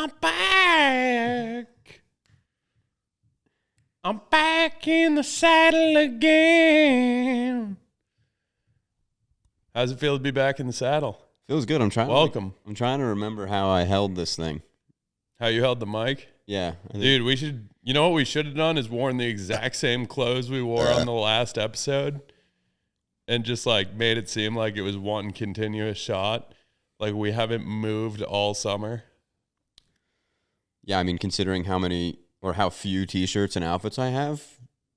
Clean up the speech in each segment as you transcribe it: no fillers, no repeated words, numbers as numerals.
I'm back. I'm back in the saddle again. How's it feel to be back in the saddle? Feels good. I'm trying. Welcome. I'm trying to remember how I held this thing. How you held the mic? Yeah, Dude, we should. You know what we should have done is worn the exact same clothes we wore on the last episode, and just like made it seem like it was one continuous shot. Like we haven't moved all summer. Yeah, I mean, considering how many or how few T-shirts and outfits I have,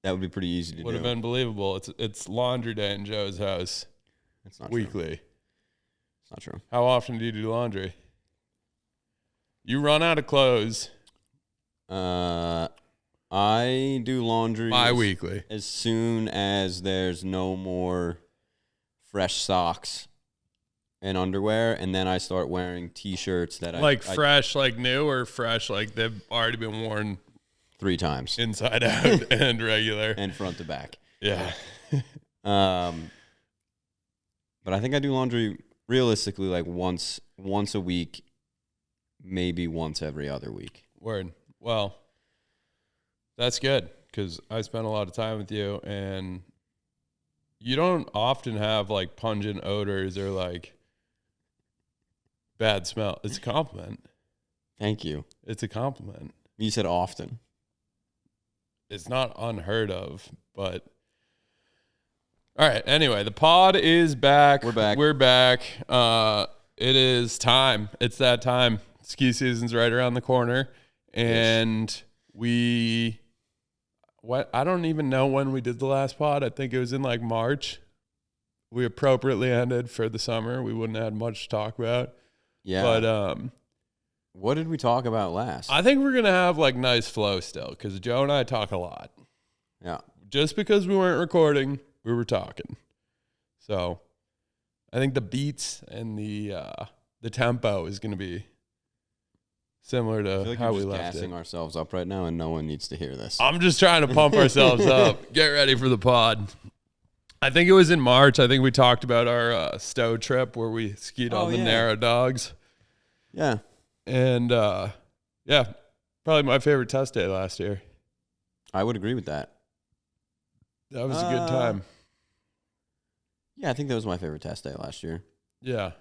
that would be pretty easy to do. Would have been believable. It's laundry day in Joe's house. That's not weekly. True. It's not true. How often do you do laundry? You run out of clothes. I do laundry bi-weekly as soon as there's no more fresh socks and underwear, and then I start wearing T-shirts that fresh, like new, or fresh, like they've already been worn 3 times, inside out and regular and front to back. Yeah. But I think I do laundry realistically like once a week, maybe once every other week. Word. Well, that's good because I spent a lot of time with you, and you don't often have like pungent odors or like bad smell. It's a compliment. Thank you. It's a compliment. You said often. It's not unheard of, but all right. Anyway, the pod is back. We're back. It is time. It's that time. Ski season's right around the corner, and I don't even know when we did the last pod. I think it was in like March. We appropriately ended for the summer. We wouldn't have had much to talk about. Yeah. But what did we talk about last? I think we're gonna have like nice flow still, because Joe and I talk a lot. Yeah. Just because we weren't recording, we were talking. So I think the beats and the tempo is gonna be similar to like how we're we just left gassing it. ourselves up right now, and no one needs to hear this. I'm just trying to pump ourselves up. Get ready for the pod. I think it was in March. I think we talked about our Stowe trip where we skied on the Narrow Dogs. Yeah. And, yeah, probably my favorite test day last year. I would agree with that. That was a good time. Yeah, I think that was my favorite test day last year. Yeah.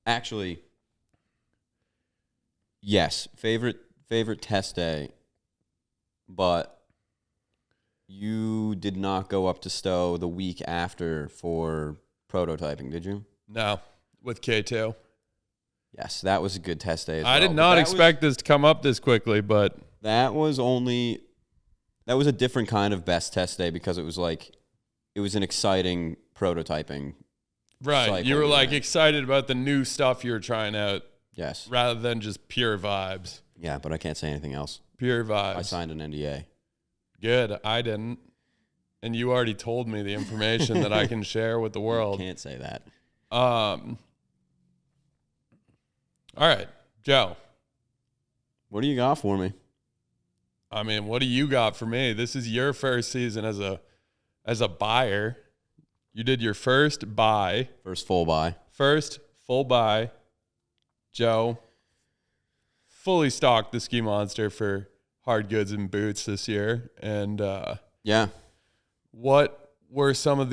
Actually, yes, favorite test day, but you did not go up to Stowe the week after for prototyping, did you? No, with K2. Yes, that was a good test day as well. I did not expect this to come up this quickly, but that was a different kind of best test day because it was an exciting prototyping. Right. You were like excited about the new stuff you were trying out. Yes. Rather than just pure vibes. Yeah, but I can't say anything else. Pure vibes. I signed an NDA. Good. I didn't. And you already told me the information that I can share with the world. Can't say that. All right, Joe. What do you got for me? I mean, what do you got for me? This is your first season as a buyer. You did your first buy. First full buy. First full buy. Joe fully stocked the Ski Monster for hard goods and boots this year. And yeah. What were some of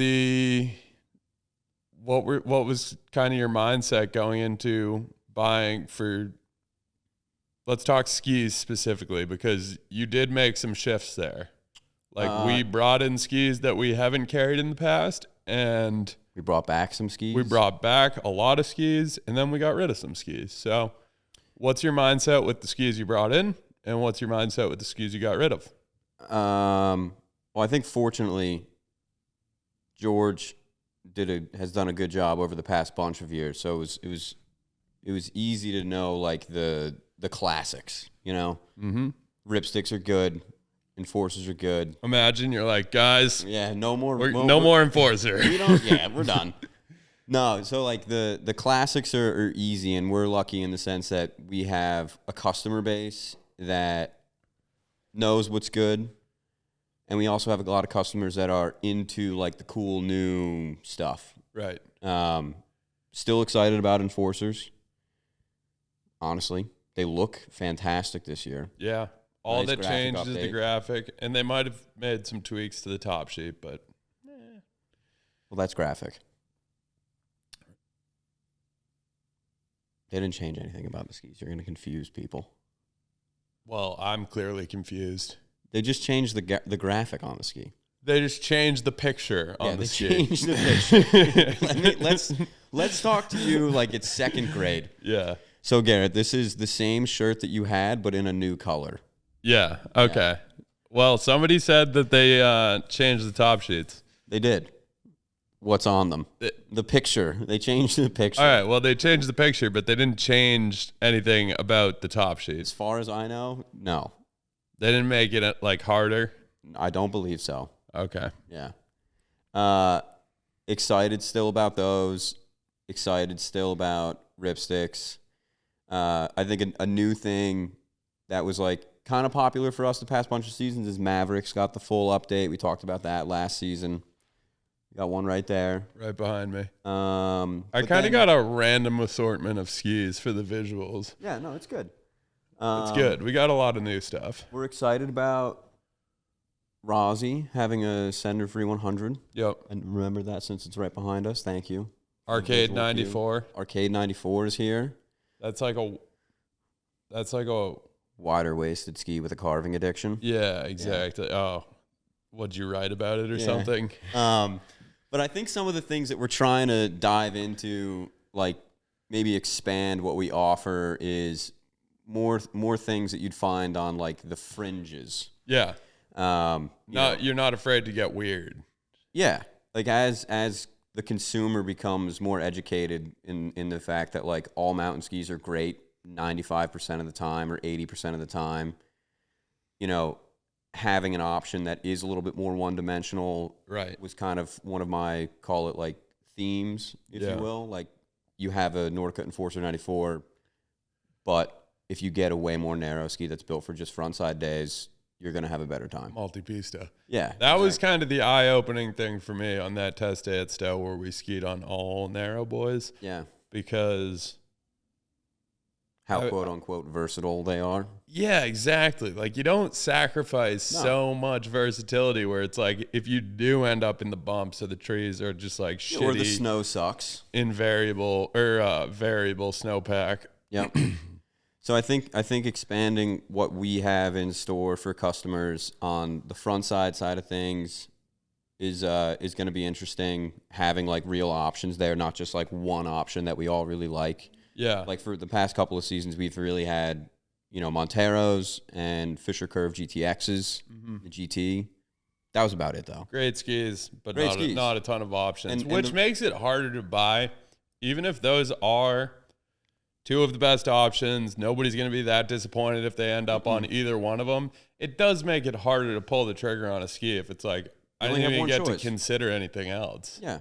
what was kind of your mindset going into buying for, let's talk skis specifically, because you did make some shifts there. Like we brought in skis that we haven't carried in the past, and we brought back some skis. We brought back a lot of skis, and then we got rid of some skis. So what's your mindset with the skis you brought in, and what's your mindset with the skis you got rid of? Well, I think fortunately George has done a good job over the past bunch of years. So it was easy to know like the classics, you know. Mm-hmm. Ripsticks are good, enforcers are good. Imagine you're like, guys, yeah, no more enforcer. We're done. No, so like the classics are easy, and we're lucky in the sense that we have a customer base that knows what's good. And we also have a lot of customers that are into like the cool new stuff. Right. Still excited about enforcers. Honestly, they look fantastic this year. Yeah. All Nice that changed is update. the graphic, and they might have made some tweaks to the top sheet, but Well, that's graphic. They didn't change anything about the skis. You're going to confuse people. well, I'm clearly confused. They just changed the graphic on the ski. They just changed the picture on the ski. Changed the picture. Let's talk to you like it's second grade. Yeah. So, Garrett, this is the same shirt that you had, but in a new color. Yeah. Okay. Yeah. Well, somebody said that they changed the top sheets. They did. What's on them? The picture. They changed the picture. All right. Well, they changed the picture, but they didn't change anything about the top sheets. As far as I know, no. They didn't make it like harder. I don't believe so. Okay. Yeah. Excited still about those. Excited still about ripsticks. I think a new thing that was like kind of popular for us the past bunch of seasons is Mavericks got the full update. We talked about that last season. Got one right there. Right behind me. I kind of got a random assortment of skis for the visuals. Yeah, no, it's good. It's good. We got a lot of new stuff. We're excited about Rozzy having a Sender Free 100. Yep. And remember that since it's right behind us. Thank you. Arcade 94. Arcade 94 is here. That's like a wider waisted ski with a carving addiction. Yeah, exactly. Yeah. Oh, what'd you write about it or something? But I think some of the things that we're trying to dive into, like maybe expand what we offer, is more things that you'd find on like the fringes. Yeah. You're not afraid to get weird. Yeah. Like as the consumer becomes more educated in the fact that like all mountain skis are great 95% of the time or 80% of the time, having an option that is a little bit more one-dimensional was kind of one of my, call it like themes, if you will. Like you have a Nordica Enforcer 94, but if you get a way more narrow ski that's built for just frontside days, you're going to have a better time. Multi-pista. Yeah. That was kind of the eye-opening thing for me on that test day at Stowe where we skied on all narrow boys. Yeah. Because how quote-unquote versatile they are. Yeah, exactly. Like you don't sacrifice so much versatility where it's like if you do end up in the bumps or the trees or just like shitty. Or the snow sucks. Invariable or variable snowpack. Yep. So I think expanding what we have in store for customers on the front side of things is going to be interesting. Having like real options there, not just like one option that we all really like. Yeah. Like for the past couple of seasons, we've really had Monteros and Fisher Curve GTXs, the GT. That was about it though. Great skis, but not a ton of options, which makes it harder to buy, even if those are two of the best options. Nobody's going to be that disappointed if they end up on either one of them. It does make it harder to pull the trigger on a ski if it's like, I didn't even get to consider anything else. Yeah.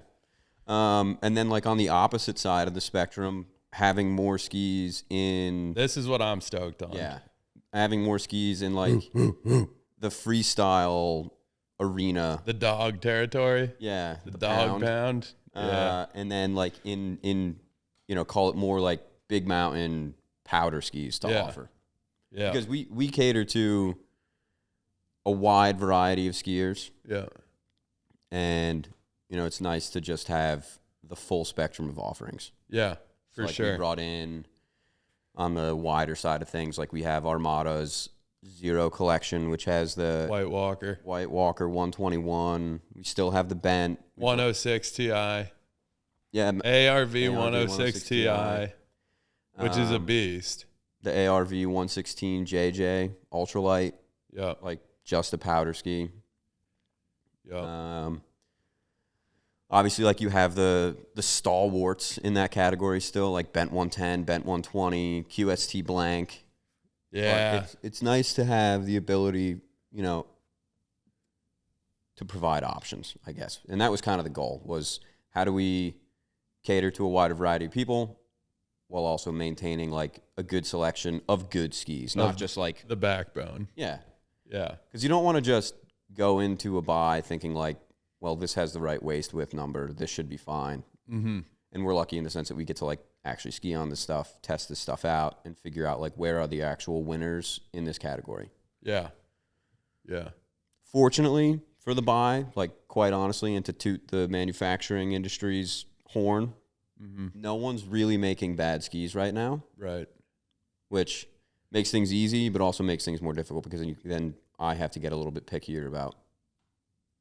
And then like on the opposite side of the spectrum, having more skis in... This is what I'm stoked on. Yeah. Having more skis in like the freestyle arena. The dog territory. Yeah. The dog pound. Yeah. And then like in call it more like big mountain powder skis to offer. Yeah. Because we cater to a wide variety of skiers. Yeah. And, it's nice to just have the full spectrum of offerings. Yeah, for sure. We brought in on the wider side of things, like we have Armada's Zero collection, which has the White Walker 121. We still have the Bent 106 Ti. Yeah, ARV 106 Ti. Which is a beast. The ARV 116 JJ ultralight. Yeah. Like just a powder ski. Yeah. Obviously, like you have the stalwarts in that category still, like Bent 110, Bent 120, QST blank. Yeah. But it's nice to have the ability, to provide options, I guess. And that was kind of the goal, was how do we cater to a wider variety of people while also maintaining like a good selection of good skis, not just like the backbone. Yeah. Yeah. Because you don't want to just go into a buy thinking like, well, this has the right waist width number, this should be fine. Mm-hmm. And we're lucky in the sense that we get to like actually ski on this stuff, test this stuff out, and figure out like where are the actual winners in this category. Yeah. Fortunately for the buy, like quite honestly, and to toot the manufacturing industry's horn, no one's really making bad skis right now. Right. Which makes things easy, but also makes things more difficult because then I have to get a little bit pickier about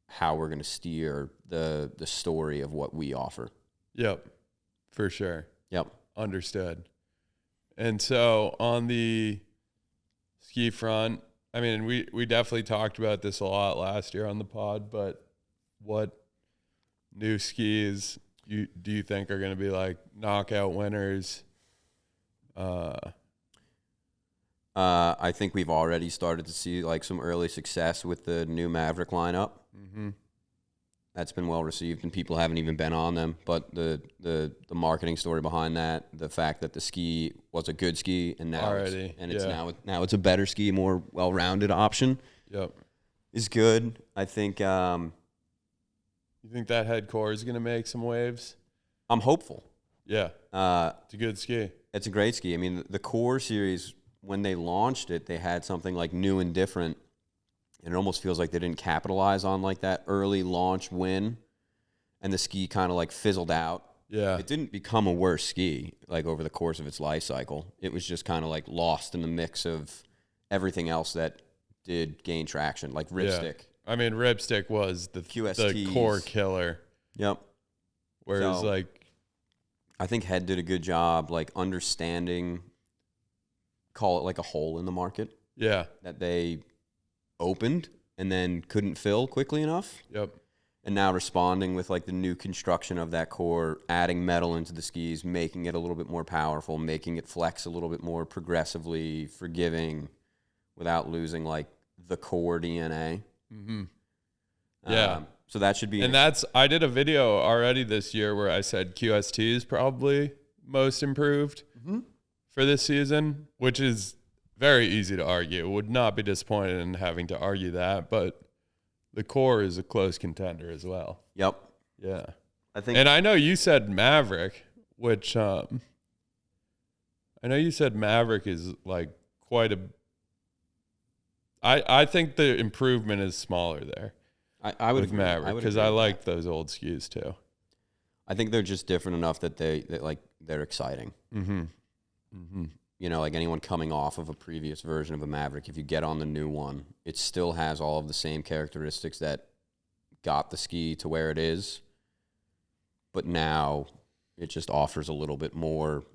how we're going to steer the story of what we offer. Yep, for sure. Yep. Understood. And so on the ski front, I mean, we definitely talked about this a lot last year on the pod, but what new skis do you think are going to be like knockout winners? I think we've already started to see like some early success with the new Maverick lineup. Mm-hmm. That's been well received, and people haven't even been on them. But the marketing story behind that, the fact that the ski was a good ski, and now it's a better ski, more well-rounded option. Yep, is good. I think. You think that head core is going to make some waves? I'm hopeful. Yeah, it's a good ski. It's a great ski. I mean, the core series, when they launched it, they had something like new and different. And it almost feels like they didn't capitalize on like that early launch win, and the ski kind of like fizzled out. Yeah. It didn't become a worse ski like over the course of its life cycle. It was just kind of like lost in the mix of everything else that did gain traction, like Ripstick. I mean, Ripstick was the core killer. Yep. Whereas I think Head did a good job like understanding, call it like a hole in the market. Yeah. That they opened and then couldn't fill quickly enough. Yep. And now responding with like the new construction of that core, adding metal into the skis, making it a little bit more powerful, making it flex a little bit more progressively forgiving without losing like the core DNA. Mm-hmm. Yeah. So that should be. And I did a video already this year where I said QST is probably most improved for this season, which is very easy to argue. Would not be disappointed in having to argue that, but the core is a close contender as well. Yep. Yeah. And I know you said Maverick, which I know you said Maverick is like quite a. I think the improvement is smaller there. I would with agree. Maverick because I like those old skis too. I think they're just different enough that they're exciting. Mm-hmm. Mm-hmm. You know, like anyone coming off of a previous version of a Maverick, if you get on the new one, it still has all of the same characteristics that got the ski to where it is. But now it just offers a little bit more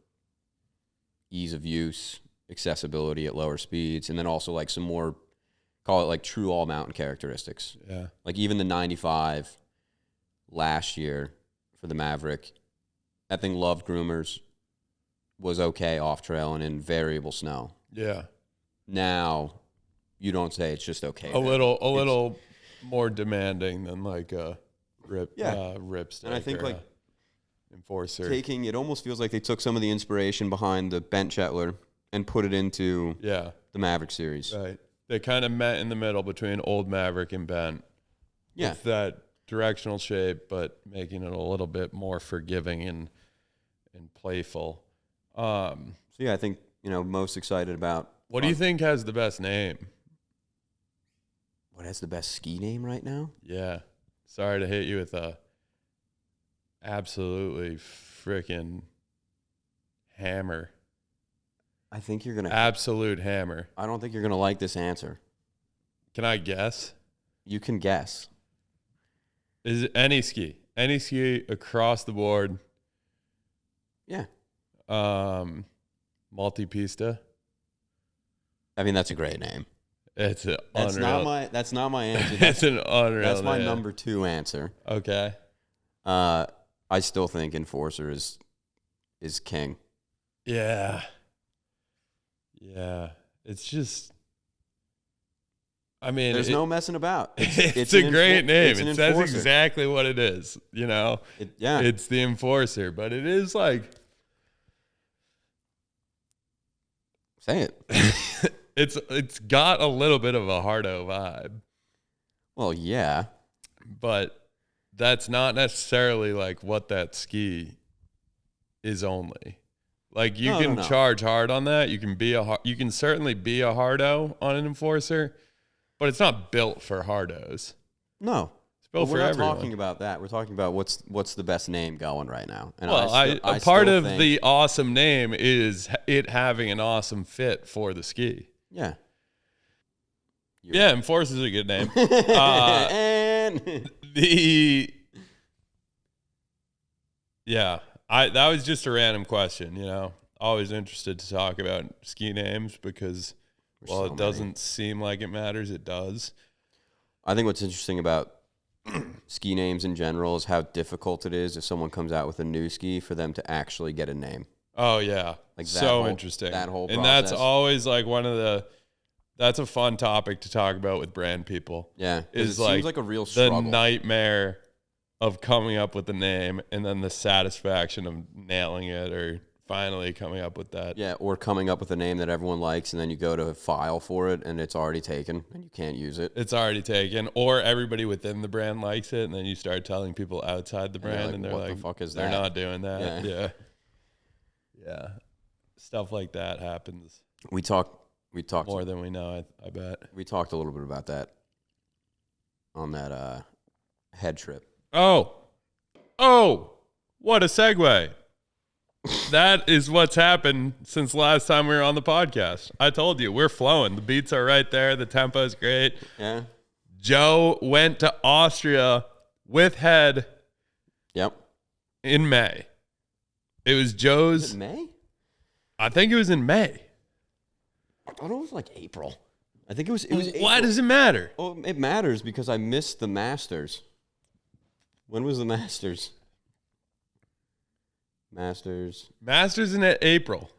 ease of use, accessibility at lower speeds, and then also like some more, call it like true all mountain characteristics. Yeah. Like even the 95 last year for the Maverick, that thing loved groomers, was okay off trail and in variable snow. Yeah. Now you don't say it's just okay. A little more demanding than like a Ripstick. And I think like Enforcer. it almost feels like they took some of the inspiration behind the Bent Chetler and put it into the Maverick series. Right. They kind of met in the middle between old Maverick and Bent. Yeah. With that directional shape, but making it a little bit more forgiving and playful. So yeah, I think, most excited about. What do you think has the best name? What has the best ski name right now? Yeah. Sorry to hit you with a absolutely freaking hammer. I think you're going to. Absolute hammer. I don't think you're going to like this answer. Can I guess? You can guess. Is it any ski? Any ski across the board? Yeah. Multipista. I mean, that's a great name. It's an that's unreal. That's not my answer. It's an unreal. That's my name. number 2 answer. Okay. I still think Enforcer is king. Yeah. Yeah. It's just. I mean, there's no messing about. It's a great name. It says Enforcer. exactly what it is. It's the Enforcer, but it is like. Say it. It's got a little bit of a Hardo vibe. Well, yeah. But that's not necessarily like what that ski is only. Like you can charge hard on that. You can certainly be a hardo on an enforcer, but it's not built for hardos. No. We're not talking about that. We're talking about what's the best name going right now. And a part of the awesome name is it having an awesome fit for the ski. Yeah. Enforcer's a good name. That was just a random question, you know. Always interested to talk about ski names because it doesn't seem like it matters, it does. I think what's interesting about ski names in general is how difficult it is if someone comes out with a new ski for them to actually get a name. Oh yeah, like so interesting. That whole process. And that's always like that's a fun topic to talk about with brand people. Yeah, is it seems like a real struggle. The nightmare of coming up with the name and then the satisfaction of nailing it or finally coming up with that. Yeah, or coming up with a name that everyone likes and then you go to file for it and it's already taken and you can't use it. It's already taken, or everybody within the brand likes it and then you start telling people outside the brand and they're like, what the fuck is that? They're not doing that. Yeah. Stuff like that happens. We talked more than we know, I bet. We talked a little bit about that on that head trip. Oh, what a segue. That is what's happened since last time we were on the podcast. I told you, we're flowing. The beats are right there. The tempo is great. Yeah. Joe went to Austria with Head. Yep. In May. It was Joe's. Was it May? I think it was in May. I thought it was like April. I think it was April. Why does it matter? Well, it matters because I missed the Masters. When was the Masters? Masters in April.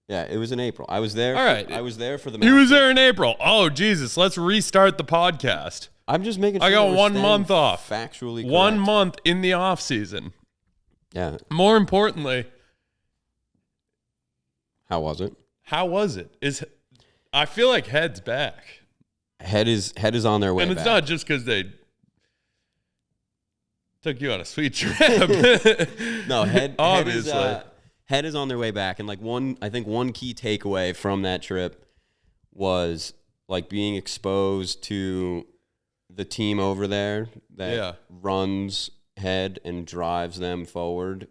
Yeah, it was in April. I was there. All right. I was there for the Masters. He was there in April. Oh, Jesus. Let's restart the podcast. I'm just making sure I got 1 month off. Factually correct. 1 month in the off season. Yeah. More importantly, how was it? I feel like Head's back. Head is on their way back. And it's not just because they took you on a sweet trip. No, Head Obviously. is on their way back. And like I think one key takeaway from that trip was like being exposed to the team over there that runs Head and drives them forward,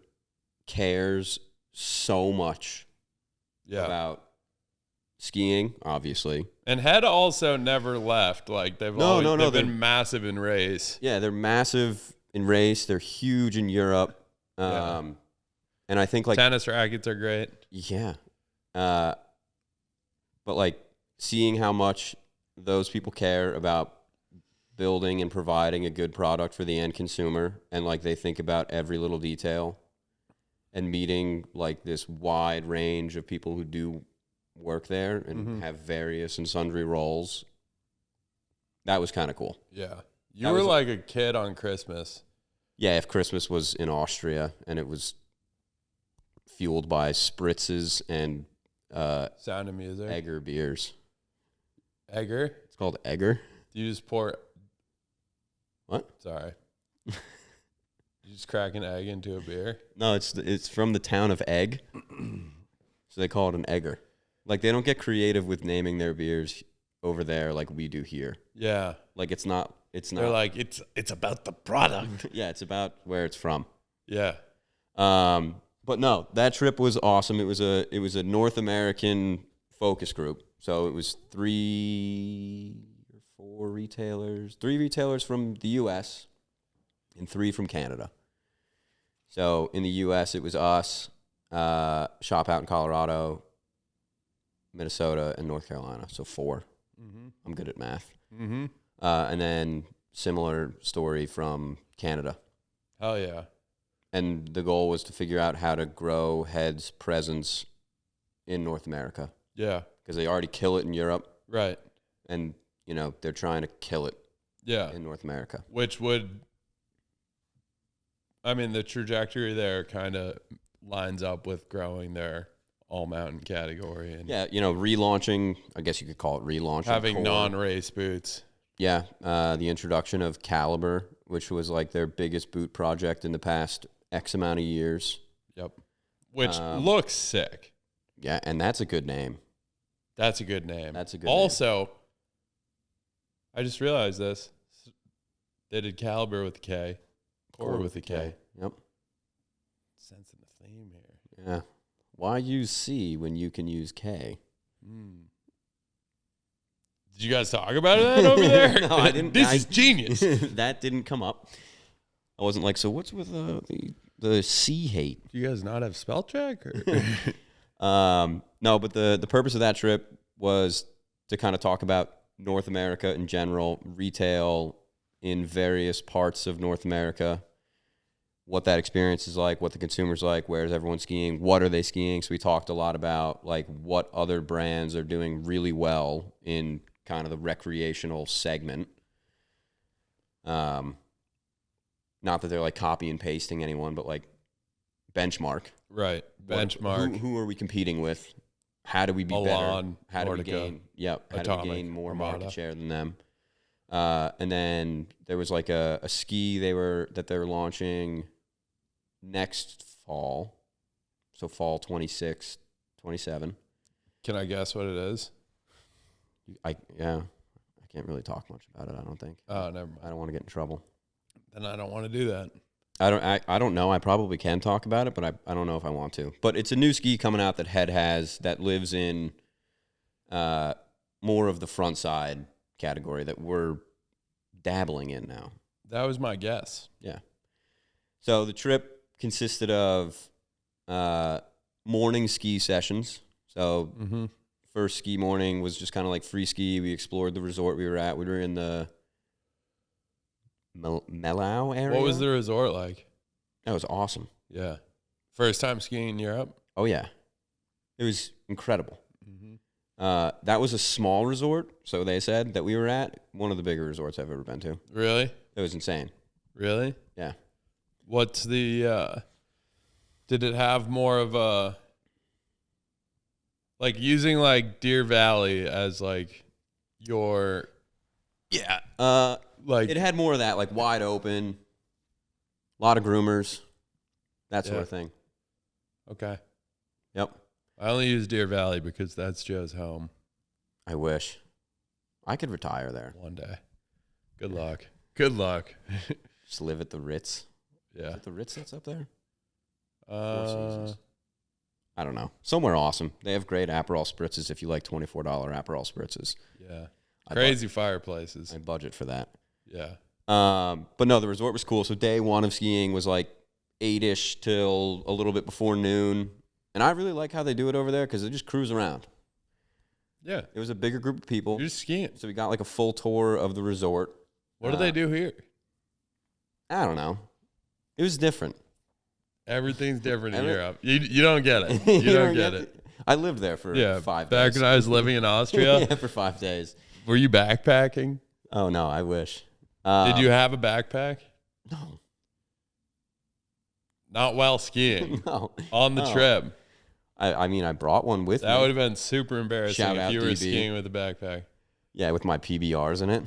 cares so much about skiing, obviously. And Head also never left. Like they've been massive in race. Yeah, they're massive in race. They're huge in Europe. And I think like tennis rackets are great. Yeah. But like seeing how much those people care about building and providing a good product for the end consumer, and like they think about every little detail, and meeting like this wide range of people who do work there and have various and sundry roles. That was kind of cool. Yeah. You were like a kid on Christmas. Yeah, if Christmas was in Austria and it was fueled by spritzes and Sound of Music. Egger beers. Egger? It's called Egger. Do you just pour... What? Sorry. You just crack an egg into a beer? No, it's from the town of Egg. So they call it an Egger. Like they don't get creative with naming their beers over there like we do here. Yeah. Like it's not. They're like it's about the product. Yeah, it's about where it's from. Yeah. But no, that trip was awesome. It was a North American focus group. So it was 3 or 4 retailers, 3 retailers from the US and 3 from Canada. So in the US it was us, Shop Out in Colorado, Minnesota, and North Carolina. So 4. Mm-hmm. I'm good at math. Mm-hmm. And then similar story from Canada. Hell yeah. And the goal was to figure out how to grow Head's presence in North America. Yeah. Because they already kill it in Europe. Right. And, you know, they're trying to kill it in North America. Which would, I mean, the trajectory there kind of lines up with growing their all-mountain category. And yeah, you know, relaunching, I guess you could call it relaunching. Having non-race boots. Yeah, the introduction of Caliber, which was like their biggest boot project in the past X amount of years. Yep. Which looks sick. Yeah, and that's a good name. That's a good name. That's a good name. I just realized this. They did caliber with a K. Or with a K. Yep. Sensing the theme here. Yeah. Why use C when you can use K? Did you guys talk about that over there? No, I didn't. This is genius. That didn't come up. I wasn't like, so what's with the C hate? Do you guys not have spell check? Or? No, but the purpose of that trip was to kind of talk about North America in general, retail in various parts of North America, what that experience is like, what the consumer's like, where is everyone skiing, what are they skiing. So we talked a lot about like what other brands are doing really well in kind of the recreational segment. Not that they're like copy and pasting anyone, but like benchmark. Right. Benchmark. Who are we competing with? How do we be better? How do we gain? Yep. How do we gain more market share than them? And then there was like a ski they were launching next fall. So fall 26, 27. Can I guess what it is? I can't really talk much about it, I don't think. Oh, never mind. I don't want to get in trouble. Then I don't want to do that. I don't know. I probably can talk about it, but I don't know if I want to. But it's a new ski coming out that Head has that lives in more of the front side category that we're dabbling in now. That was my guess. Yeah. So the trip consisted of morning ski sessions. So first ski morning was just kind of like free ski. We explored the resort we were at. We were in the Melau area. What was the resort like? That was awesome. Yeah. First time skiing in Europe? Oh, yeah. It was incredible. That was a small resort, so they said, that we were at. One of the bigger resorts I've ever been to. Really? It was insane. Really? Yeah. What's the, did it have more of a, like using like Deer Valley as like your... Yeah. Like it had more of that, like wide open, a lot of groomers, that sort of thing. Okay. Yep. I only use Deer Valley because that's Joe's home. I wish. I could retire there. One day. Good luck. Good luck. Just live at the Ritz. Yeah. Is it the Ritz that's up there? I don't know. Somewhere awesome. They have great Aperol spritzes if you like $24 Aperol spritzes. Yeah. Crazy fireplaces. I budget for that. Yeah. But no, the resort was cool. So day one of skiing was like 8-ish till a little bit before noon. And I really like how they do it over there because they just cruise around. Yeah. It was a bigger group of people. You're just skiing. So we got like a full tour of the resort. What do they do here? I don't know. It was different. Everything's different in Europe. You don't get it. You don't get it. I lived there for 5 days. Back when I was living in Austria. Yeah, for 5 days. Were you backpacking? Oh, no, I wish. Did you have a backpack? No. Not while skiing. No. On the trip. I mean, I brought one with me. That would have been super embarrassing Shout if you were DB. skiing with a backpack. Yeah, with my PBRs in it.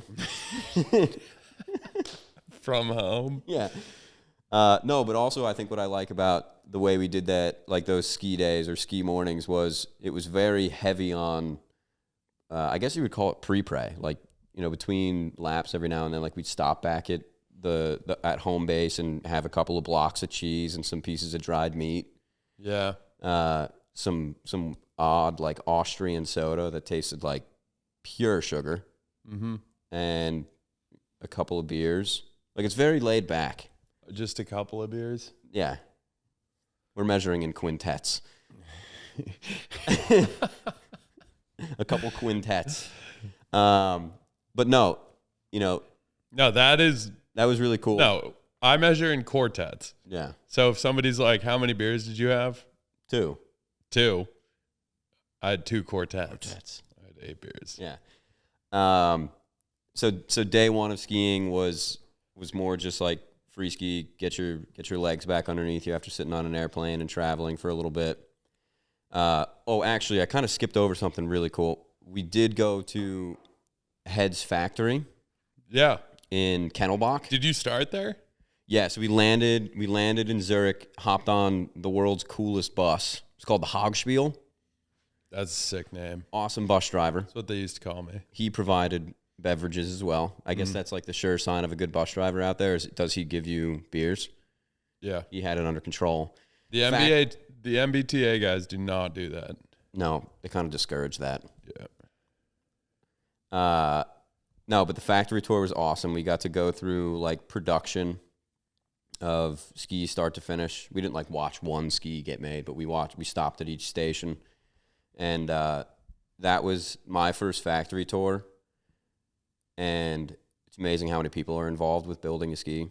From home? Yeah. No, but also I think what I like about the way we did that, like those ski days or ski mornings, was it was very heavy on, I guess you would call it pre-pray. Like, you know, between laps every now and then, like we'd stop back at the at home base and have a couple of blocks of cheese and some pieces of dried meat. Yeah. Some odd like Austrian soda that tasted like pure sugar. Mm-hmm. And a couple of beers. Like it's very laid back. Just a couple of beers? Yeah. We're measuring in quintets. A couple quintets. But no, you know. No, that was really cool. No, I measure in quartets. Yeah. So if somebody's like, how many beers did you have? 2. I had 2 quartets. I had 8 beers. Yeah. So day one of skiing was more just like free ski, get your legs back underneath you after sitting on an airplane and traveling for a little bit. Actually, I kind of skipped over something really cool. We did go to Head's factory. Yeah. In Kennelbach. Did you start there? Yeah, so we landed in Zurich, hopped on the world's coolest bus. It's called the Hogspiel. That's a sick name. Awesome bus driver. That's what they used to call me. He provided beverages as well. I guess that's like the sure sign of a good bus driver out there. Does he give you beers? Yeah. He had it under control. The MBTA guys do not do that. No, they kind of discourage that. Yeah. No, but the factory tour was awesome. We got to go through like production of skis start to finish. We didn't like watch one ski get made, but we stopped at each station. And that was my first factory tour. And it's amazing how many people are involved with building a ski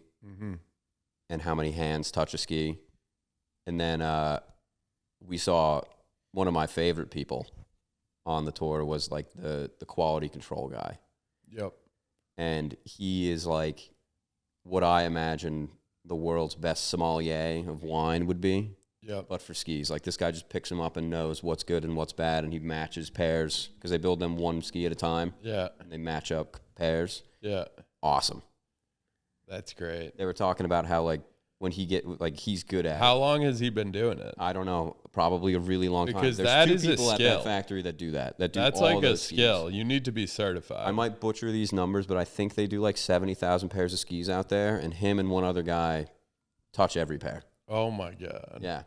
and how many hands touch a ski. And then we saw one of my favorite people on the tour was like the quality control guy. Yep. And he is like what I imagine the world's best sommelier of wine would be. Yep. But for skis, like this guy just picks them up and knows what's good and what's bad, and he matches pairs because they build them one ski at a time. Yeah. And they match up pairs. Yeah. Awesome. That's great. They were talking about how like when he's good at How long has he been doing it? I don't know, probably a really long time. Because There's that two is people a at skill. that factory that do that. That's all like a those skis. skill. You need to be certified. I might butcher these numbers, but I think they do like 70,000 pairs of skis out there, and him and one other guy touch every pair. Oh my God. Yeah.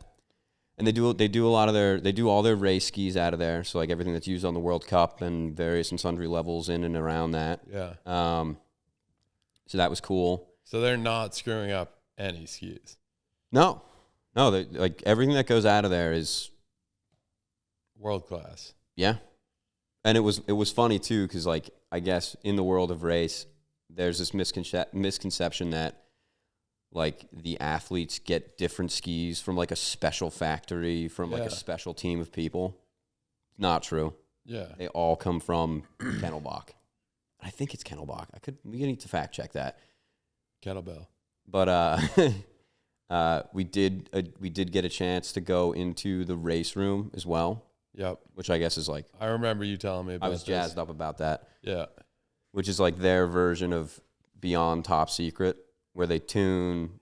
And they do all their race skis out of there. So like everything that's used on the World Cup and various and sundry levels in and around that. Yeah. So that was cool. So they're not screwing up any skis. No, like everything that goes out of there is World class. yeah. And it was funny too, because like I guess in the world of race, there's this misconception that like the athletes get different skis from like a special factory from like a special team of people. Not true. Yeah. They all come from Kennelbach. I think it's Kennelbach. We need to fact check that. Kettlebell. But we did get a chance to go into the race room as well. Yep. Which I guess is like I remember you telling me about I was jazzed up about that. Yeah. Which is like their version of Beyond Top Secret, where they tune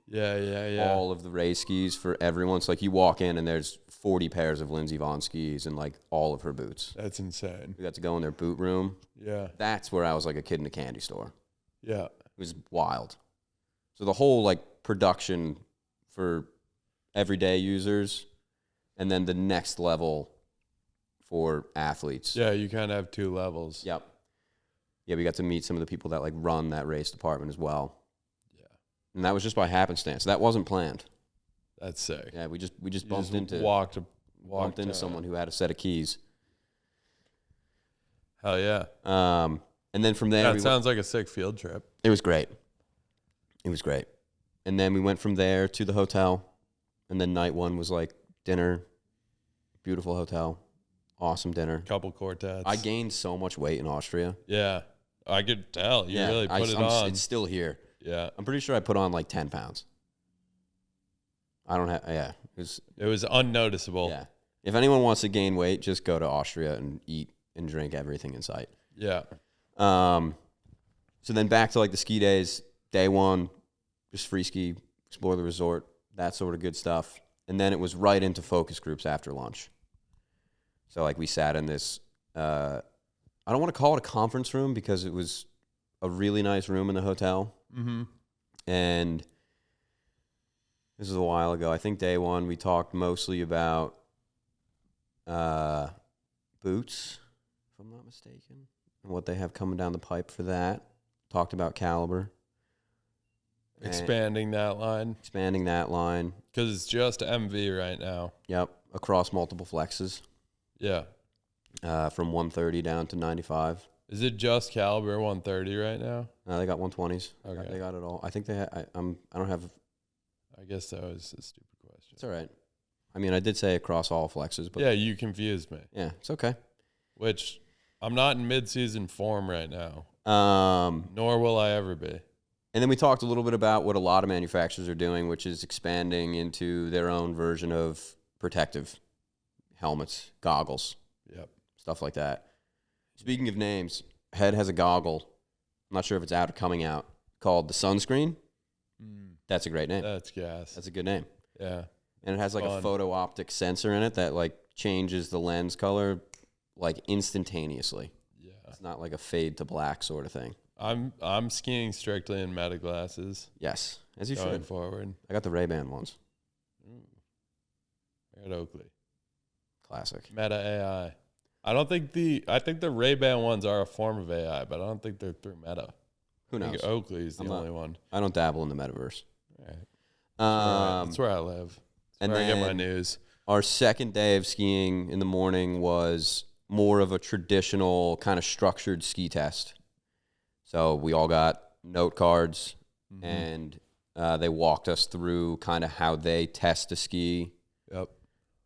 all of the race skis for everyone. So like you walk in and there's 40 pairs of Lindsey Vonn skis and like all of her boots. That's insane. We got to go in their boot room. Yeah. That's where I was like a kid in a candy store. Yeah. It was wild. So the whole like production for everyday users and then the next level for athletes. Yeah, you kind of have two levels. Yep. Yeah, we got to meet some of the people that like run that race department as well. Yeah. And that was just by happenstance. That wasn't planned. That's sick. Yeah, we just bumped into someone who had a set of keys. Hell yeah. And then from there that sounds like a sick field trip. It was great. It was great. And then we went from there to the hotel. And then night one was like dinner. Beautiful hotel. Awesome dinner. Couple quartets. I gained so much weight in Austria. Yeah. I could tell. You really put it on. It's still here. Yeah. I'm pretty sure I put on like 10 pounds. It was unnoticeable. Yeah. If anyone wants to gain weight, just go to Austria and eat and drink everything in sight. Yeah. So then back to like the ski days. Day one, just free ski, explore the resort, that sort of good stuff. And then it was right into focus groups after lunch. So like we sat in this, I don't want to call it a conference room because it was a really nice room in the hotel. Mm-hmm. And this was a while ago. I think day one we talked mostly about boots, if I'm not mistaken, and what they have coming down the pipe for that. Talked about caliber. Expanding that line. Because it's just MV right now. Yep. Across multiple flexes. Yeah. From 130 down to 95. Is it just caliber 130 right now? No, they got 120s. Okay. They got it all. I think they I don't have. I guess that was a stupid question. It's all right. I mean, I did say across all flexes, but yeah, you confused me. Yeah, it's okay. Which I'm not in mid-season form right now. Nor will I ever be. And then we talked a little bit about what a lot of manufacturers are doing, which is expanding into their own version of protective helmets, goggles, stuff like that. Speaking of names, Head has a goggle. I'm not sure if it's out or coming out, called the Sunscreen. That's a great name. That's gas. That's a good name. Yeah. And it has like a photo optic sensor in it that like changes the lens color like instantaneously. Yeah. It's not like a fade to black sort of thing. I'm skiing strictly in meta glasses. Yes, as you going should. forward. I got the Ray-Ban ones. At Oakley. Classic. Meta AI. I think the Ray-Ban ones are a form of AI, but I don't think they're through Meta. Who knows? I think Oakley is the only one. I don't dabble in the metaverse. Right. That's where I live. That's where I get my news. Our second day of skiing in the morning was more of a traditional kind of structured ski test. So we all got note cards, and they walked us through kind of how they test a ski. Yep.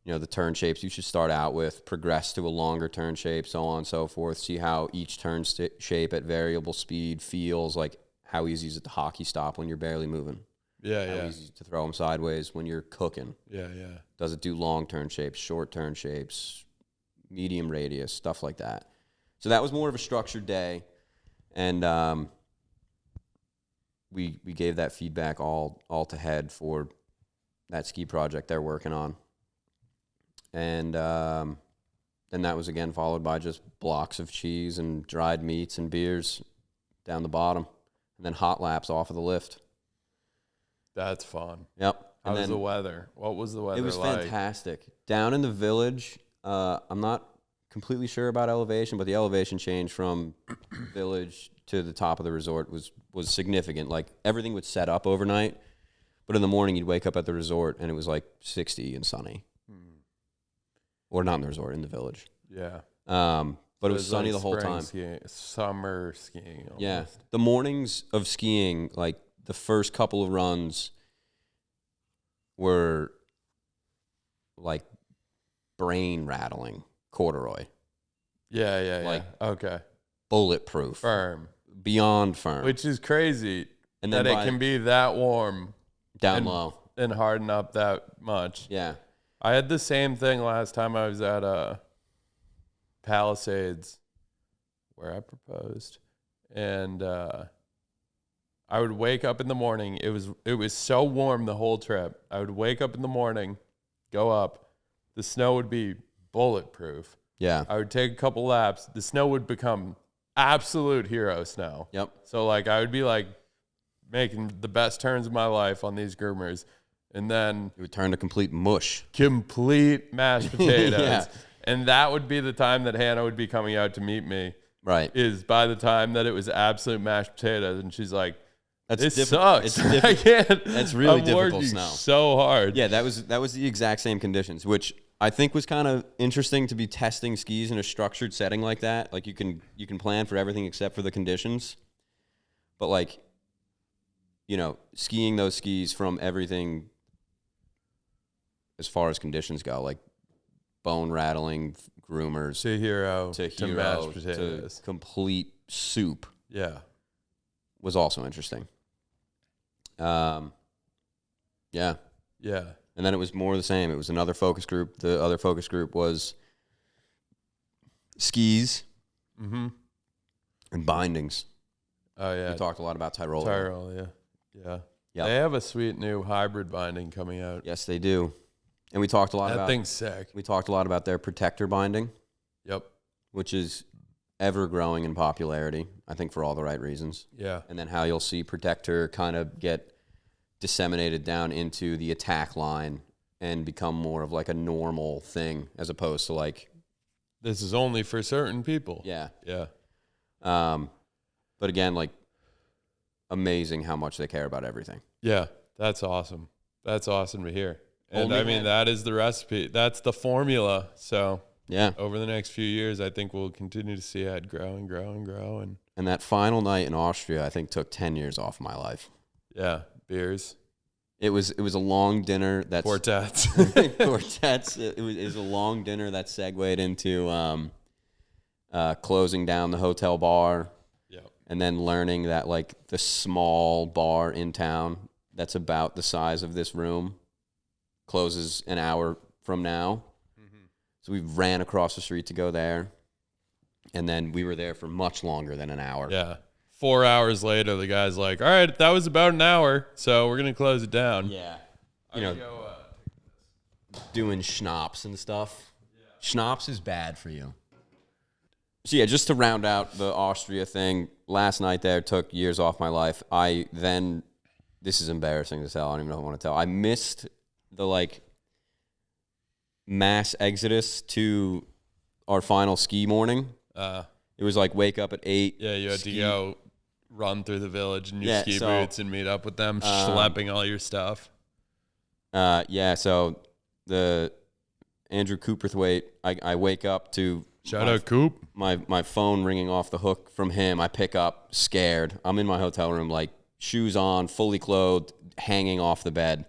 You know, the turn shapes you should start out with, progress to a longer turn shape, so on and so forth. See how each turn shape at variable speed feels, like how easy is it to hockey stop when you're barely moving. Yeah, how easy is it to throw them sideways when you're cooking. Yeah. Does it do long turn shapes, short turn shapes, medium radius, stuff like that. So that was more of a structured day, and we gave that feedback all to head for that ski project they're working on. And then that was again followed by just blocks of cheese and dried meats and beers down the bottom, and then hot laps off of the lift. That's fun. Yep. How was the weather? What was the weather like? It was fantastic. Down in the village, I'm not completely sure about elevation, but the elevation change from village to the top of the resort was significant. Like, everything would set up overnight, but in the morning you'd wake up at the resort and it was like 60 and sunny. Or not in the resort, in the village. Yeah. But it was sunny like the whole time. Summer skiing. Almost. Yeah. The mornings of skiing, like the first couple of runs were like brain rattling corduroy. Yeah. Like, okay. Bulletproof. Firm. Beyond firm. Which is crazy and that it can be that warm. Down low. And harden up that much. Yeah. I had the same thing last time I was at Palisades, where I proposed, and I would wake up in the morning. It was so warm the whole trip. I would wake up in the morning, go up. The snow would be bulletproof. Yeah. I would take a couple laps. The snow would become absolute hero snow. Yep. So like I would be like making the best turns of my life on these groomers. And then it would turn to complete mush. Complete mashed potatoes. Yeah. And that would be the time that Hannah would be coming out to meet me. Right. Is by the time that it was absolute mashed potatoes. And she's like, this It's sucks. I can't. That's really I'm difficult working snow. So hard. Yeah, that was the exact same conditions, which I think was kind of interesting to be testing skis in a structured setting like that. Like you can plan for everything except for the conditions. But like, you know, skiing those skis from everything as far as conditions go, like bone rattling groomers to hero to mashed potatoes to complete soup. Yeah, was also interesting. Yeah. And then it was more of the same. It was another focus group. The other focus group was skis and bindings. Oh yeah, we talked a lot about Tyrolia. Yeah. Yep. They have a sweet new hybrid binding coming out. Yes, they do. And we talked a lot about that thing's sick. We talked a lot about their protector binding. Yep. Which is ever growing in popularity, I think for all the right reasons. Yeah. And then how you'll see protector kind of get disseminated down into the attack line and become more of like a normal thing as opposed to like this is only for certain people. Yeah. Yeah. But again, like amazing how much they care about everything. Yeah, that's awesome. That's awesome to hear. And I mean, that is the recipe. That's the formula. So yeah, over the next few years, I think we'll continue to see it grow and grow and grow. And that final night in Austria, I think took 10 years off my life. Yeah, beers. It was a long dinner. That's quartets. Quartets. It was a long dinner that segued into closing down the hotel bar. Yeah. And then learning that like the small bar in town that's about the size of this room closes an hour from now. So we ran across the street to go there. And then we were there for much longer than an hour. Yeah. 4 hours later, the guy's like, all right, that was about an hour, so we're going to close it down. Yeah. You know, doing schnapps and stuff. Yeah. Schnapps is bad for you. So yeah, just to round out the Austria thing, last night there took years off my life. This is embarrassing to tell. I don't even know if I want to tell. I missed the like mass exodus to our final ski morning. It was like wake up at 8. Yeah, you had to go run through the village in your ski boots and meet up with them, schlepping all your stuff. So the Andrew Cooperthwaite, I wake up to shout out Coop. My phone ringing off the hook from him. I pick up scared. I'm in my hotel room, like shoes on, fully clothed, hanging off the bed.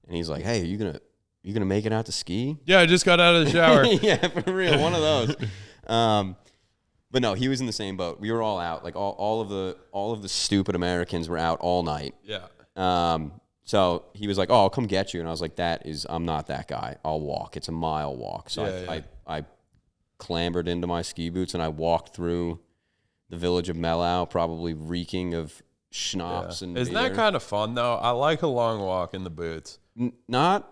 And he's like, "Hey, are you gonna make it out to ski?" Yeah, I just got out of the shower. Yeah, for real, one of those. But no, he was in the same boat. We were all out. Like all of the stupid Americans were out all night. Yeah. So he was like, "Oh, I'll come get you," and I was like, I'm not that guy. I'll walk. It's a mile walk." So I clambered into my ski boots and I walked through the village of Mellau, probably reeking of schnapps and Isn't beer. that kind of fun though? I like a long walk in the boots. Not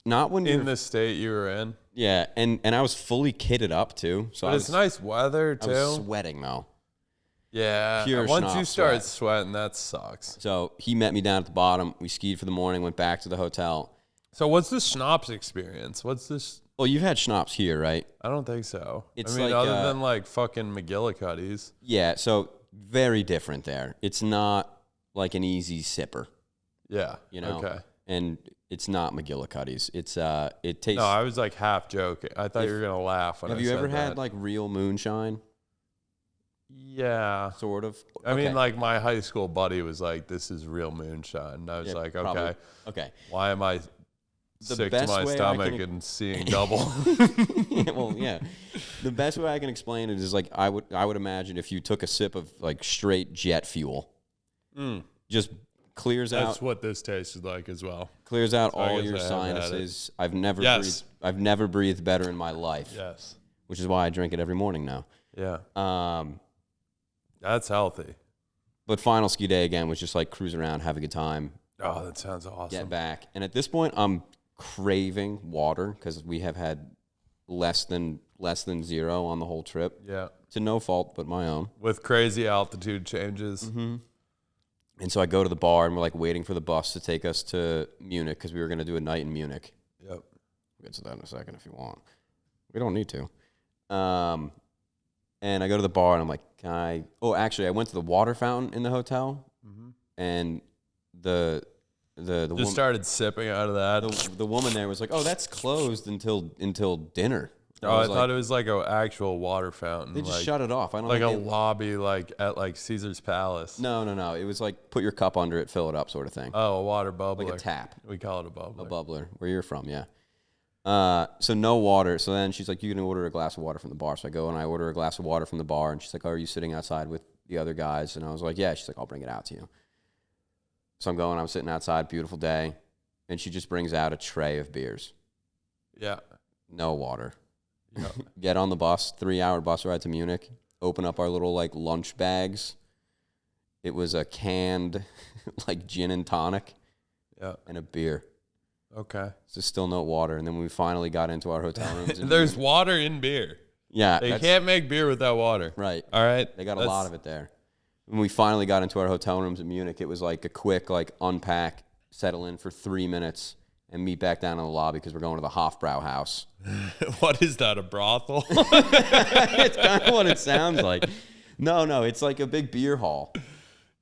when you're in the state you were in. Yeah, and I was fully kitted up too. So but it's nice weather too. I was sweating though. Yeah, Pure once you start sweat. sweating, that sucks. So he met me down at the bottom. We skied for the morning, went back to the hotel. So what's the schnapps experience? What's this? Well, you've had schnapps here, right? I don't think so. It's I mean, like, other than like fucking McGillicuddy's. Yeah, so very different there. It's not like an easy sipper. Yeah. You know? Okay. And it's not McGillicuddy's. It tastes. No, I was like half joking. I thought you were gonna laugh when I said that. Have you ever had like real moonshine? Yeah. Sort of. I mean, like my high school buddy was like, "This is real moonshine." And I was like, "Okay, probably. Okay. Why am I sick to my stomach and seeing double?" Well, yeah. The best way I can explain it is like I would imagine if you took a sip of like straight jet fuel, just clears out. That's what this tasted like as well. Clears out all your sinuses. I've never breathed better in my life. Yes. Which is why I drink it every morning now. Yeah. That's healthy. But final ski day again was just like cruise around, have a good time. Oh, that sounds awesome. Get back. And at this point, I'm craving water because we have had less than 0 on the whole trip. Yeah. To no fault but my own. With crazy altitude changes. Mm-hmm. And so I go to the bar and we're like waiting for the bus to take us to Munich because we were going to do a night in Munich. Yep. We'll get to that in a second if you want. We don't need to. And I go to the bar and I'm like, can I? Oh, actually, I went to the water fountain in the hotel, and the woman started sipping out of that. The woman there was like, "Oh, that's closed until dinner." Oh, I thought it was like an actual water fountain. They just shut it off. I don't like think a lobby, like at like Caesar's Palace. No. It was like put your cup under it, fill it up, sort of thing. Oh, a water bubbler, like a tap. We call it a bubbler. A bubbler. Where you're from, yeah. So no water. So then she's like, "You can order a glass of water from the bar." So I go and I order a glass of water from the bar, and she's like, "Oh, are you sitting outside with the other guys?" And I was like, "Yeah." She's like, "I'll bring it out to you." So I'm sitting outside, beautiful day, and she just brings out a tray of beers. Yeah. No water. Yep. Get on the bus, 3-hour bus ride to Munich, open up our little like lunch bags. It was a canned like gin and tonic and a beer. Okay. So still no water. And then when we finally got into our hotel rooms. There's water in beer. Yeah. They can't make beer without water. Right. All right. They got a lot of it there. When we finally got into our hotel rooms in Munich, it was like a quick like unpack, settle in for 3 minutes, and meet back down in the lobby because we're going to the Hofbrauhaus. What is that, a brothel? It's kind of what it sounds like. No, it's like a big beer hall.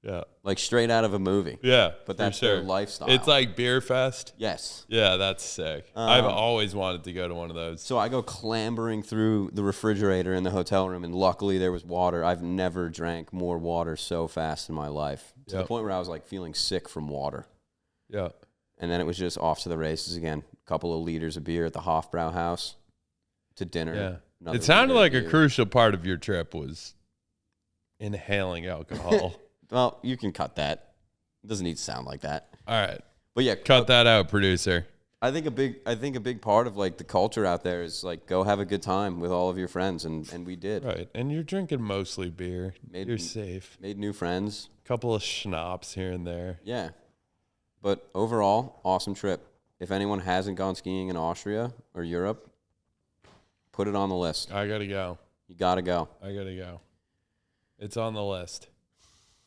Yeah. Like straight out of a movie. Yeah. But that's their lifestyle. It's like Beer Fest? Yes. Yeah, that's sick. I've always wanted to go to one of those. So I go clambering through the refrigerator in the hotel room, and luckily there was water. I've never drank more water so fast in my life. To the point where I was like feeling sick from water. Yeah. And then it was just off to the races again. A couple of liters of beer at the Hofbrauhaus to dinner. Yeah. It sounded like a crucial part of your trip was inhaling alcohol. Well, you can cut that. It doesn't need to sound like that. All right. But yeah, cut that out, producer. I think a big part of like the culture out there is like go have a good time with all of your friends, and we did. Right. And you're drinking mostly beer. You're safe. Made new friends. Couple of schnapps here and there. Yeah. But overall, awesome trip. If anyone hasn't gone skiing in Austria or Europe, put it on the list. I got to go. You got to go. I got to go. It's on the list.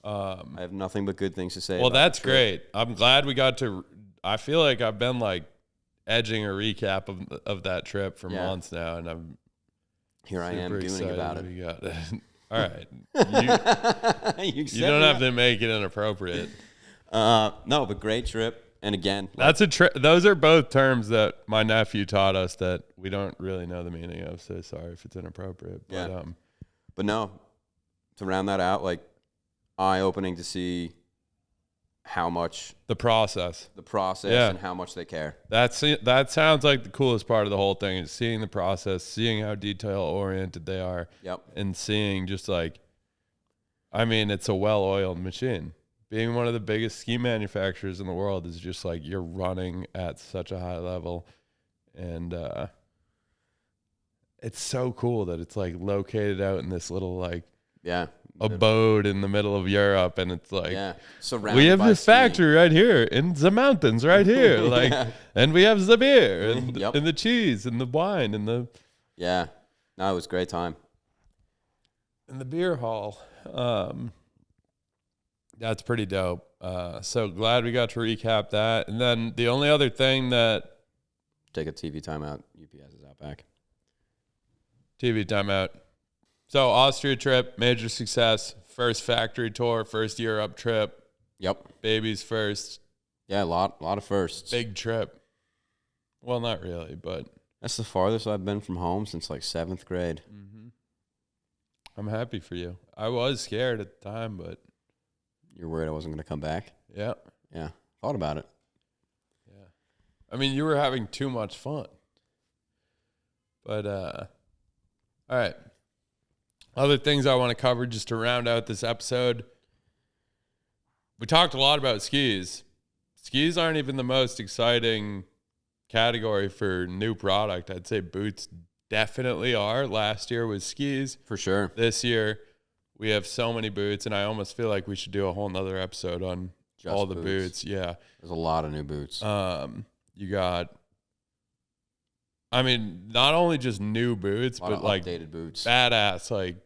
I have nothing but good things to say. Well, that's great. I'm glad we got to. I feel like I've been like edging a recap of that trip for months now, and I'm here. I am doing about it. We got it. All right, you don't have to make it inappropriate. No, but great trip. And again, that's a trip. Those are both terms that my nephew taught us that we don't really know the meaning of. So sorry if it's inappropriate. But, but no, to round that out, like eye-opening to see how much the process and how much they care. That sounds like the coolest part of the whole thing is seeing the process, seeing how detail oriented they are. Yep. And seeing just like, I mean, it's a well-oiled machine. Being one of the biggest ski manufacturers in the world is just like you're running at such a high level, and it's so cool that it's like located out in this little like abode in the middle of Europe, and it's like we have this factory right here in the mountains right here, like, and we have the beer and, and the cheese and the wine and the no, it was a great time in the beer hall. That's pretty dope. So glad we got to recap that. And then the only other thing that... Take a TV timeout. UPS is out back. TV timeout. So Austria trip, major success. First factory tour, first Europe trip. Yep. Babies first. Yeah, a lot of firsts. Big trip. Well, not really, but... That's the farthest I've been from home since like 7th grade. Mm-hmm. I'm happy for you. I was scared at the time, but... You're worried I wasn't going to come back? Yeah. Yeah. Thought about it. Yeah. I mean, you were having too much fun. But, all right. Other things I want to cover just to round out this episode. We talked a lot about skis. Skis aren't even the most exciting category for new product. I'd say boots definitely are. Last year was skis. For sure. This year... We have so many boots, and I almost feel like we should do a whole nother episode on just all the boots. Yeah. There's a lot of new boots. You got, I mean, not only just new boots, but like updated boots. Badass, like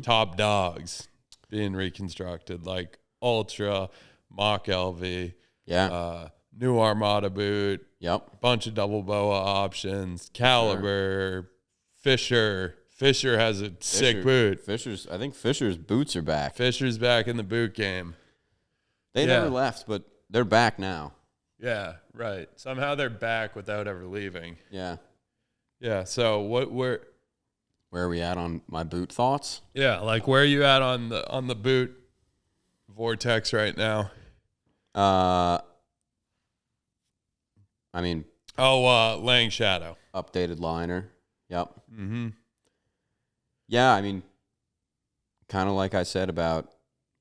top dogs being reconstructed, like Ultra, Mach LV. Yeah. New Armada boot. Yep. Bunch of double boa options. Caliber, Fisher. Fisher has a sick boot. I think Fisher's boots are back. Fisher's back in the boot game. They never left, but they're back now. Yeah, right. Somehow they're back without ever leaving. Yeah. Yeah, so where are we at on my boot thoughts? Yeah, like where are you at on the boot vortex right now? I mean, Lang Shadow. Updated liner. Yep. Mm-hmm. Yeah, I mean, kind of like I said about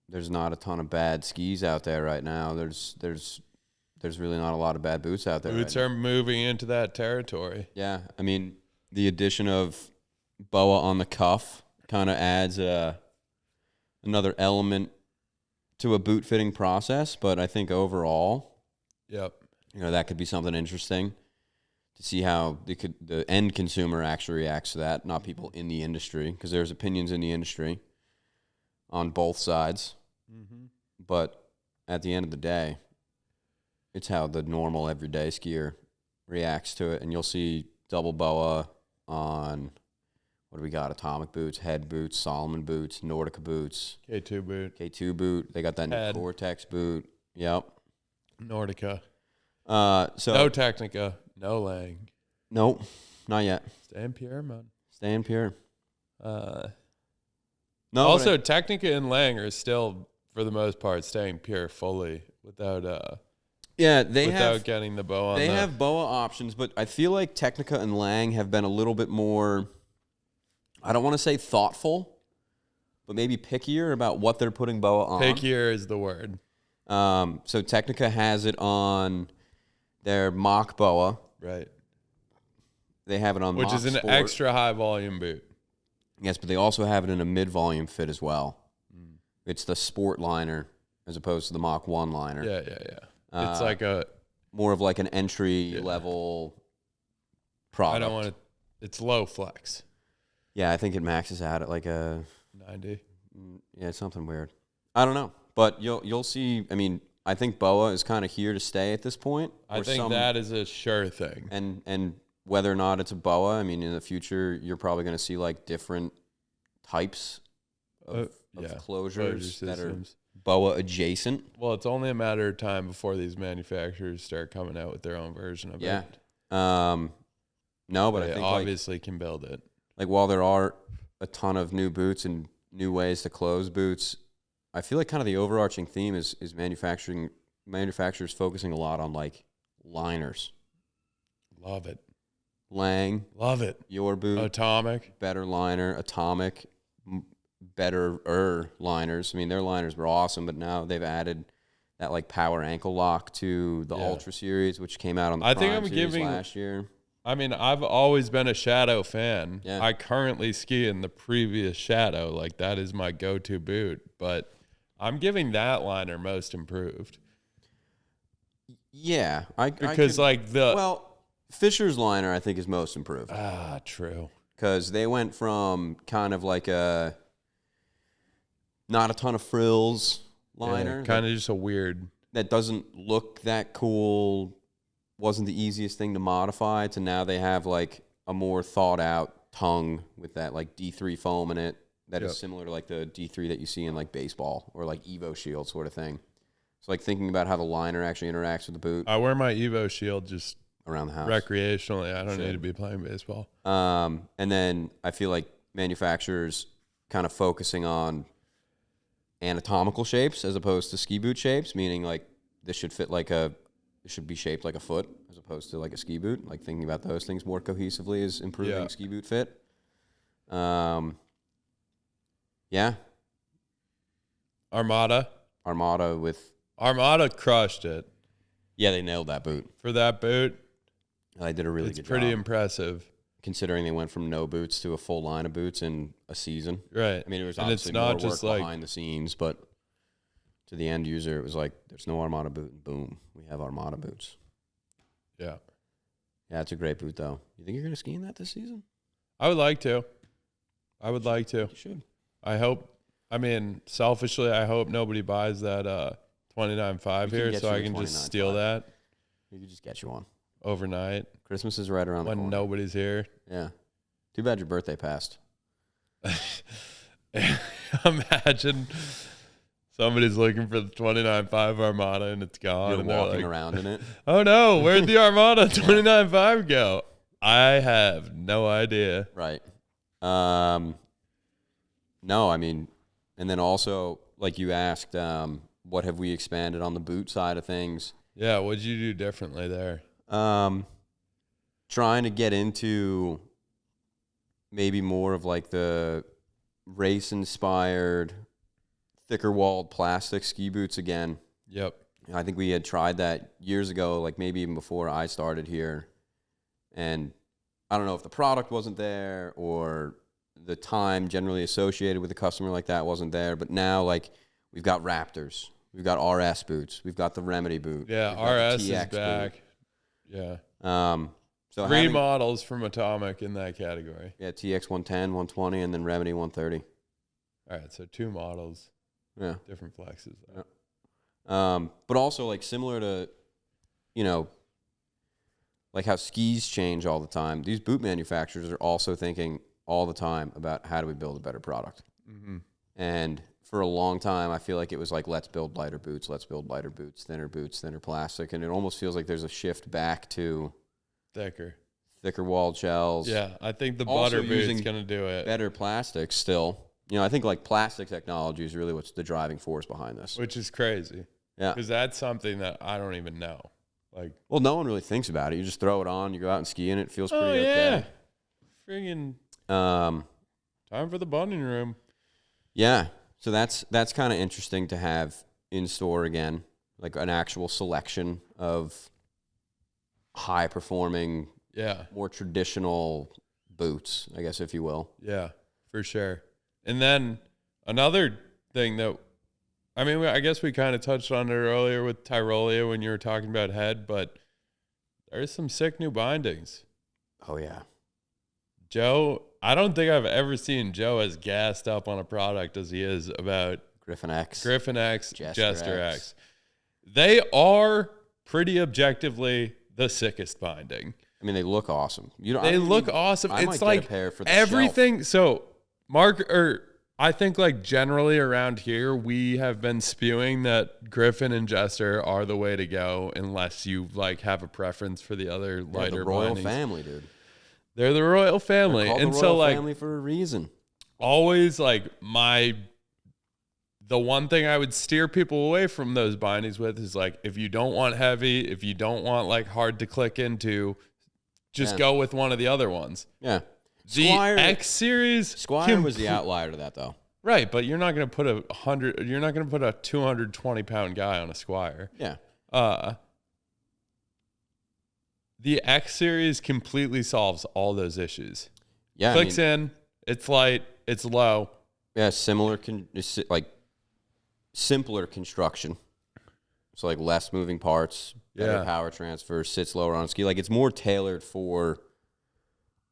there's not a ton of bad skis out there right now. There's really not a lot of bad boots out there. Boots are moving into that territory. Yeah, I mean, the addition of BOA on the cuff kind of adds another element to a boot fitting process, but I think overall, that could be something interesting. To see how the end consumer actually reacts to that, not people in the industry, because there's opinions in the industry on both sides. Mm-hmm. But at the end of the day, it's how the normal everyday skier reacts to it. And you'll see double BOA on, what do we got? Atomic boots, head boots, Solomon boots, Nordica boots. K2 boot. They got that new Vortex boot. Yep. Nordica. So no Technica. No Lang. Nope, not yet. Staying pure, man. Staying pure. No. Also, Technica and Lang are still, for the most part, staying pure fully without getting the BOA on They have BOA options, but I feel like Technica and Lang have been a little bit more, I don't want to say thoughtful, but maybe pickier about what they're putting BOA on. Pickier is the word. So Technica has it on their Mach BOA. Right. They have it on Which Mach is an Sport. extra high volume boot. Yes, but they also have it in a mid-volume fit as well. Mm. It's the Sport liner as opposed to the Mach 1 liner. Yeah. It's like more of like an entry level product. It's low flex. Yeah, I think it maxes out at like a 90. Yeah, it's something weird. I don't know, but you'll see. I mean, I think BOA is kind of here to stay at this point. I think that is a sure thing. And whether or not it's a BOA, I mean, in the future, you're probably going to see like different types of closures that are BOA adjacent. Well, it's only a matter of time before these manufacturers start coming out with their own version of it. Yeah. No, but I think obviously can build it. Like while there are a ton of new boots and new ways to close boots, I feel like kind of the overarching theme is manufacturers focusing a lot on like liners. Love it. Lang. Love it. Your boot. Atomic. Better liner. Atomic. Better liners. I mean, their liners were awesome, but now they've added that like power ankle lock to the Ultra Series, which came out on the Prime Series last year. I mean, I've always been a Shadow fan. Yeah. I currently ski in the previous Shadow. Like, that is my go-to boot. But I'm giving that liner most improved. Yeah. Fisher's liner, I think, is most improved. Ah, true. Because they went from kind of like a not a ton of frills liner. Kind of just a weird. That doesn't look that cool. Wasn't the easiest thing to modify to now they have like a more thought out tongue with that like D3 foam in it that is similar to like the D3 that you see in like baseball or like Evo Shield sort of thing. So like thinking about how the liner actually interacts with the boot. I wear my Evo Shield just around the house recreationally. I don't need to be playing baseball. And then I feel like manufacturers kind of focusing on anatomical shapes as opposed to ski boot shapes, meaning like this should fit like it should be shaped like a foot as opposed to like a ski boot. Like thinking about those things more cohesively is improving ski boot fit. Yeah. Armada crushed it. Yeah, they nailed that boot. For that boot, they did a really good job. It's pretty impressive. Considering they went from no boots to a full line of boots in a season. Right. I mean, it was obviously more work behind the scenes, but to the end user, it was like, there's no Armada boot, and boom, we have Armada boots. Yeah. Yeah, it's a great boot, though. You think you're going to ski in that this season? I would like to. You should. I hope. I mean, selfishly, I hope nobody buys that 29.5 here so I can just steal that. We could just get you one. Overnight. Christmas is right around the corner. When nobody's here. Yeah. Too bad your birthday passed. Imagine somebody's looking for the 29.5 Armada and it's gone. You're walking around in it. Oh no, where'd the Armada 29.5 go? I have no idea. Right. No, I mean, and then also, like you asked, what have we expanded on the boot side of things? Yeah, what'd you do differently there? Trying to get into maybe more of like the race-inspired, thicker-walled plastic ski boots again. Yep. I think we had tried that years ago, like maybe even before I started here. And I don't know if the product wasn't there or the time generally associated with a customer like that wasn't there. But now, like, we've got Raptors. We've got RS boots. We've got the Remedy boot. Yeah, RS is back. Boot. Yeah. So three models from Atomic in that category. Yeah, TX 110, 120, and then Remedy 130. All right, so two models. Yeah. Different flexes. Yeah. But also, like, similar to, you know, like how skis change all the time, these boot manufacturers are also thinking all the time about how do we build a better product. Mm-hmm. And for a long time, I feel like it was like, let's build lighter boots, thinner plastic. And it almost feels like there's a shift back to thicker walled shells. Yeah, I think the butter boot's going to do it. Better plastics still. You know, I think like plastic technology is really what's the driving force behind this. Which is crazy. Yeah. Because that's something that I don't even know. Like, well, no one really thinks about it. You just throw it on, you go out and ski, and it feels pretty okay. Friggin' time for the bonding room. Yeah. So that's kind of interesting to have in store again, like an actual selection of high-performing, more traditional boots, I guess, if you will. Yeah, for sure. And then another thing that, I mean, I guess we kind of touched on it earlier with Tyrolia when you were talking about head, but there's some sick new bindings. Oh, yeah. Joe I don't think I've ever seen Joe as gassed up on a product as he is about Griffin X, Jester X. They are pretty objectively the sickest binding. I mean, they look awesome. They look awesome. It's like a pair for the everything. Shelf. So I think like generally around here, we have been spewing that Griffin and Jester are the way to go unless you like have a preference for the other lighter the royal bindings. Family, dude. They're the royal family. They're called and the so royal like family for a reason. Always like the one thing I would steer people away from those bindings with is like, if you don't want heavy, if you don't want like hard to click into, just go with one of the other ones. Yeah. The X series. Squire was the outlier to that though. Right, but you're not going to put you're not going to put a 220-pound guy on a Squire. Yeah. The X series completely solves all those issues. Yeah. Clicks in, it's light, it's low. Yeah, simpler construction. So like less moving parts, better power transfer, sits lower on ski. Like it's more tailored for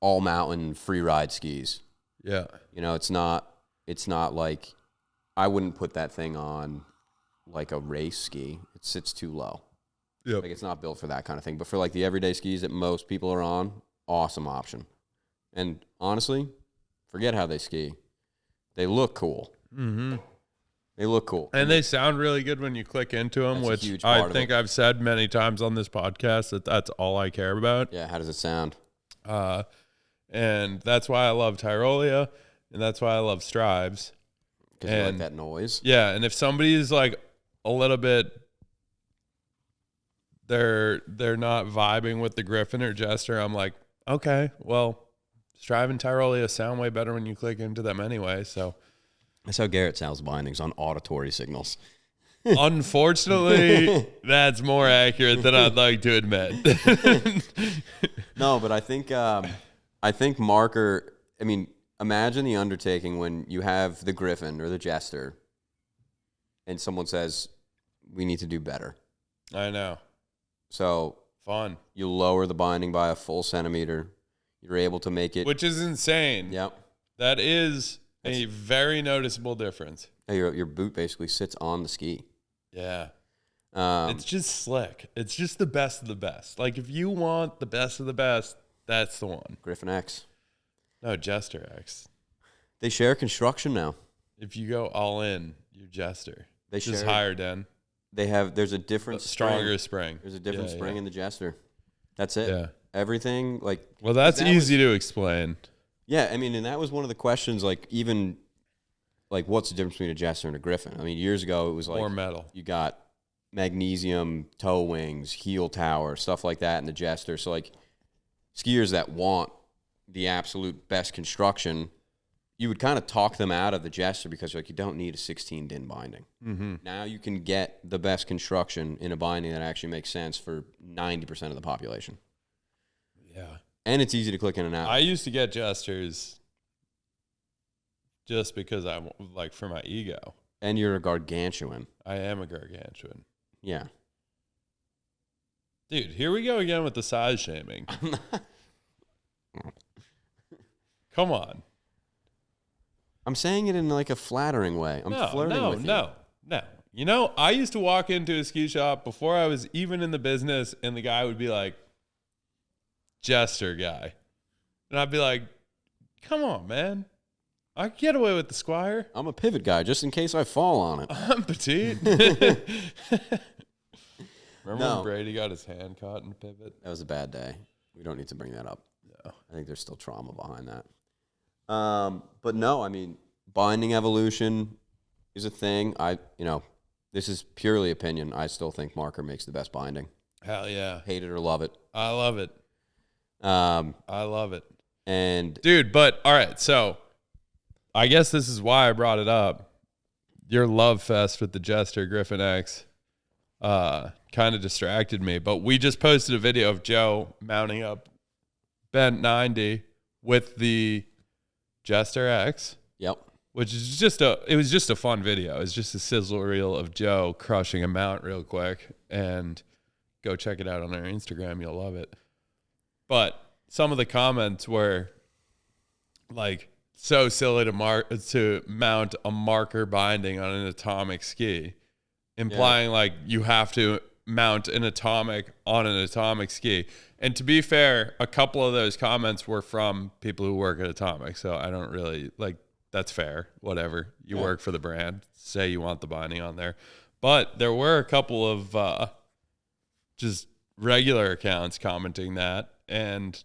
all mountain free ride skis. Yeah. You know, it's not like I wouldn't put that thing on like a race ski. It sits too low. Yep. Like it's not built for that kind of thing. But for like the everyday skis that most people are on, awesome option. And honestly, forget how they ski. They look cool. Mm-hmm. They look cool. And they sound really good when you click into them, which I think I've said many times on this podcast that that's all I care about. Yeah, how does it sound? And that's why I love Tyrolia, and that's why I love Strives. Because you like that noise? Yeah, and if somebody is like a little bit, they're not vibing with the Griffin or Jester, I'm like, okay, well, Strive and Tyrolia sound way better when you click into them anyway, so. That's how Garrett sells bindings, on auditory signals. Unfortunately, that's more accurate than I'd like to admit. No, but I think Marker, I mean, imagine the undertaking when you have the Griffin or the Jester and someone says, we need to do better. I know. So fun. You lower the binding by a full centimeter. You're able to make it. Which is insane. Yep. That is a very noticeable difference. Your boot basically sits on the ski. Yeah. It's just slick. It's just the best of the best. Like, if you want the best of the best, that's the one. Griffin X. No, Jester X. They share construction now. If you go all in, you're Jester. They just higher, Den. There's a different stronger spring. There's a different spring in the Jester. That's it. Yeah. Everything, like. Well, that's easy to explain. Yeah, I mean, and that was one of the questions, like, even, like, what's the difference between a Jester and a Griffin? I mean, years ago, it was like. More metal. You got magnesium toe wings, heel tower, stuff like that in the Jester. So, like, skiers that want the absolute best construction, you would kind of talk them out of the Jester because, like, you don't need a 16 DIN binding. Mm-hmm. Now you can get the best construction in a binding that actually makes sense for 90% of the population. Yeah. And it's easy to click in and out. I used to get Jesters just because like, for my ego. And you're a gargantuan. I am a gargantuan. Yeah. Dude, here we go again with the size shaming. Come on. I'm saying it in like a flattering way. I'm flirting with you. No. You know, I used to walk into a ski shop before I was even in the business, and the guy would be like, Jester guy. And I'd be like, come on, man. I can get away with the Squire. I'm a pivot guy, just in case I fall on it. I'm petite. Remember when Brady got his hand caught in the pivot? That was a bad day. We don't need to bring that up. No. I think there's still trauma behind that. But no, I mean, binding evolution is a thing. This is purely opinion. I still think Marker makes the best binding. Hell yeah. Hate it or love it. I love it. I love it. And dude, but all right, so I guess this is why I brought it up. Your love fest with the Jester Griffin X kind of distracted me, but we just posted a video of Joe mounting up bent 90 with the Jester X. Yep. Which is it was just a fun video. It's just a sizzle reel of Joe crushing a mount real quick, and go check it out on our Instagram. You'll love it. But some of the comments were, like so silly to mount a marker binding on an atomic ski, implying like you have to mount an atomic on an atomic ski. And to be fair, a couple of those comments were from people who work at Atomic, so I don't really like. That's fair. Whatever, you work for the brand, say you want the binding on there. But there were a couple of just regular accounts commenting that, and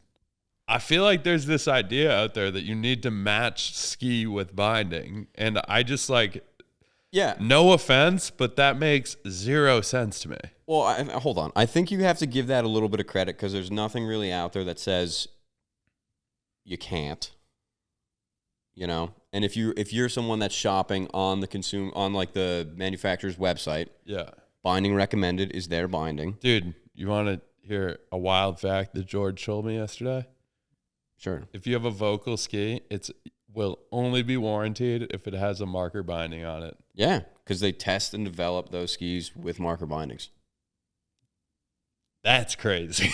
I feel like there's this idea out there that you need to match ski with binding, and I just like, no offense, but that makes zero sense to me. Well, hold on. I think you have to give that a little bit of credit because there's nothing really out there that says you can't. You know, and if you're someone that's shopping on like the manufacturer's website, binding recommended is their binding. Dude, you want to hear a wild fact that George told me yesterday? Sure. If you have a Vocal ski, it will only be warranted if it has a marker binding on it. Yeah, because they test and develop those skis with marker bindings. That's crazy.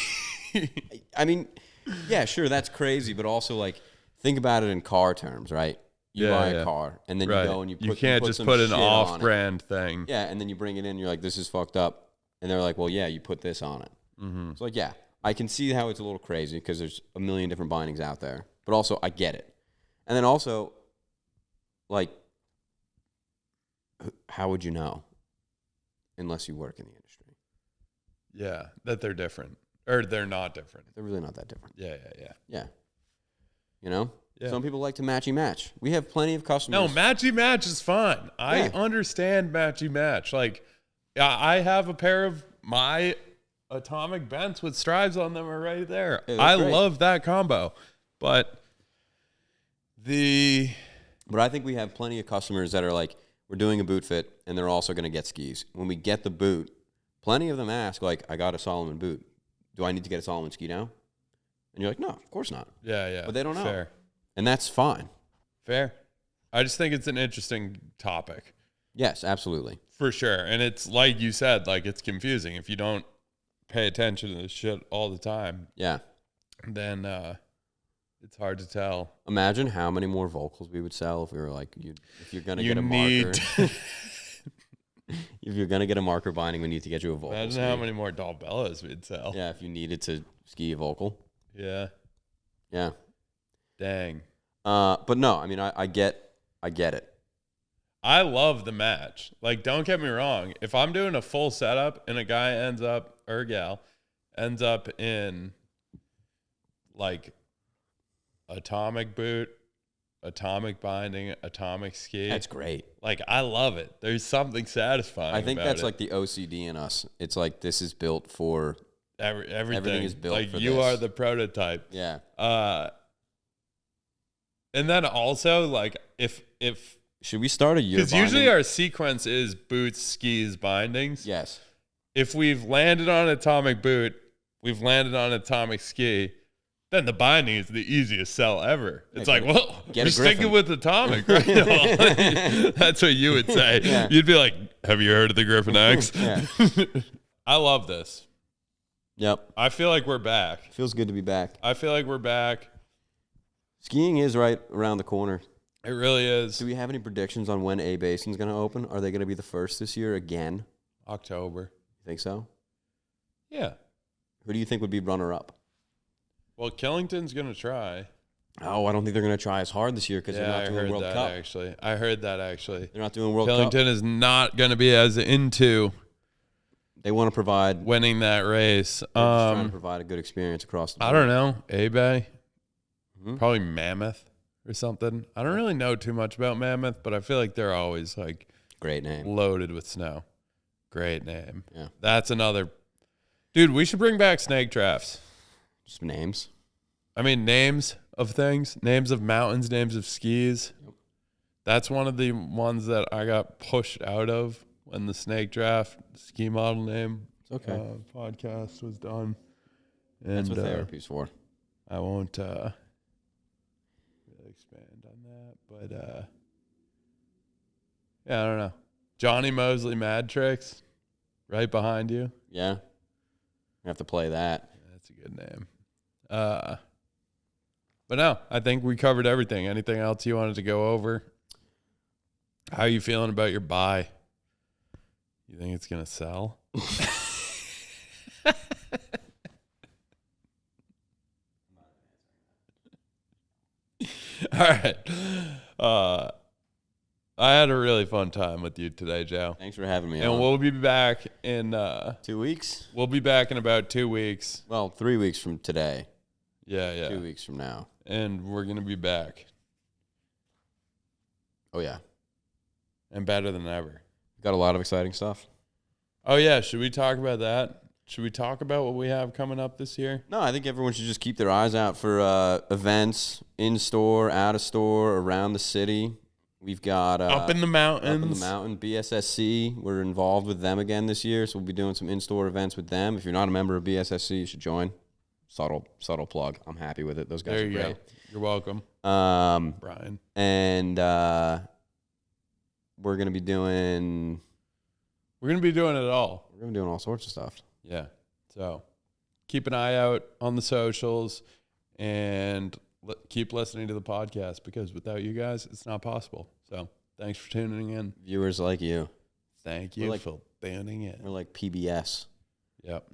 I mean, yeah, sure, that's crazy, but also like think about it in car terms, right? You buy a car, and then you go and you can't just put an off-brand thing. Yeah, and then you bring it in, and you're like, this is fucked up. And they're like, well, yeah, you put this on it. Mm-hmm. So like, yeah, I can see how it's a little crazy because there's a million different bindings out there. But also, I get it. And then also, like, how would you know unless you work in the industry? Yeah, that they're different. Or they're not different. They're really not that different. Yeah. You know? Yeah. Some people like to matchy-match. We have plenty of customers. No, matchy-match is fine. I understand matchy-match. Like, I have a pair of my Atomic Bents with strives on them are right there. I love that combo. But I think we have plenty of customers that are like, we're doing a boot fit, and they're also going to get skis. When we get the boot, plenty of them ask, like, I got a Solomon boot. Do I need to get a Solomon ski now? And you're like, no, of course not. Yeah. But they don't know. Fair. And that's fine. Fair. I just think it's an interesting topic. Yes, absolutely. For sure. And it's like you said, like it's confusing. If you don't pay attention to this shit all the time, then it's hard to tell. Imagine how many more vocals we would sell if we were like, if you're going to get a marker. If you're going to get a marker binding, we need to get you a vocal. Imagine how many more Dalbellas we'd sell. Yeah, if you needed to ski a vocal. Yeah. Dang. But no, I mean, I get it. I love the match. Like, don't get me wrong. If I'm doing a full setup and a guy or a gal ends up in like Atomic boot, Atomic binding, Atomic ski. That's great. Like, I love it. There's something satisfying. I think that's like the OCD in us. It's like, this is built for everything. Everything is built like for you this. are the prototype. Yeah. And then also, like, if should we start a year? Because usually our sequence is boots, skis, bindings. Yes. If we've landed on Atomic boot, we've landed on Atomic ski, then the binding is the easiest sell ever. It's like, well, we're sticking with Atomic, right? That's what you would say. Yeah. You'd be like, have you heard of the Griffin X? Yeah. I love this. Yep. I feel like we're back. Feels good to be back. I feel like we're back. Skiing is right around the corner. It really is. Do we have any predictions on when A Basin's going to open? Are they going to be the first this year again? October. You think so? Yeah. Who do you think would be runner-up? Well, Killington's going to try. Oh, I don't think they're going to try as hard this year because they're not doing World Cup. I heard that, actually. They're not doing World Cup. Killington is not going to be as into... They want to provide... winning that race. They're just trying to provide a good experience across the board. I don't know. A-Bay? Mm-hmm. Probably Mammoth or something. I don't really know too much about Mammoth, but I feel like they're always, like... Great name. Loaded with snow. Great name. Yeah. That's another... Dude, we should bring back snake drafts. Just names. I mean, names of things, names of mountains, names of skis. Yep. That's one of the ones that I got pushed out of when the snake draft ski model name podcast was done. And that's what therapy's for. I won't really expand on that, but yeah, I don't know. Johnny Mosley Mad Tricks, right behind you. Yeah, I have to play that. That's a good name. But no, I think we covered everything. Anything else you wanted to go over? How are you feeling about your buy? You think it's going to sell? All right. I had a really fun time with you today, Joe. Thanks for having me. And we'll be back in 2 weeks. We'll be back in about 2 weeks. Well, 3 weeks from today. Yeah. 2 weeks from now. And we're gonna be back. Oh yeah. And better than ever. Got a lot of exciting stuff. Oh yeah. Should we talk about that? Should we talk about what we have coming up this year? No, I think everyone should just keep their eyes out for events in store, out of store, around the city. We've got up in the mountains. Up in the mountain, BSSC. We're involved with them again this year, so we'll be doing some in-store events with them. If you're not a member of BSSC, you should join. Subtle plug. I'm happy with it. Those guys are great. Go. You're welcome, Brian. And we're gonna be doing. We're gonna be doing it all. We're gonna be doing all sorts of stuff. Yeah. So keep an eye out on the socials and keep listening to the podcast, because without you guys, it's not possible. So thanks for tuning in. Viewers like you. Thank you for tuning in. We're like PBS. Yep.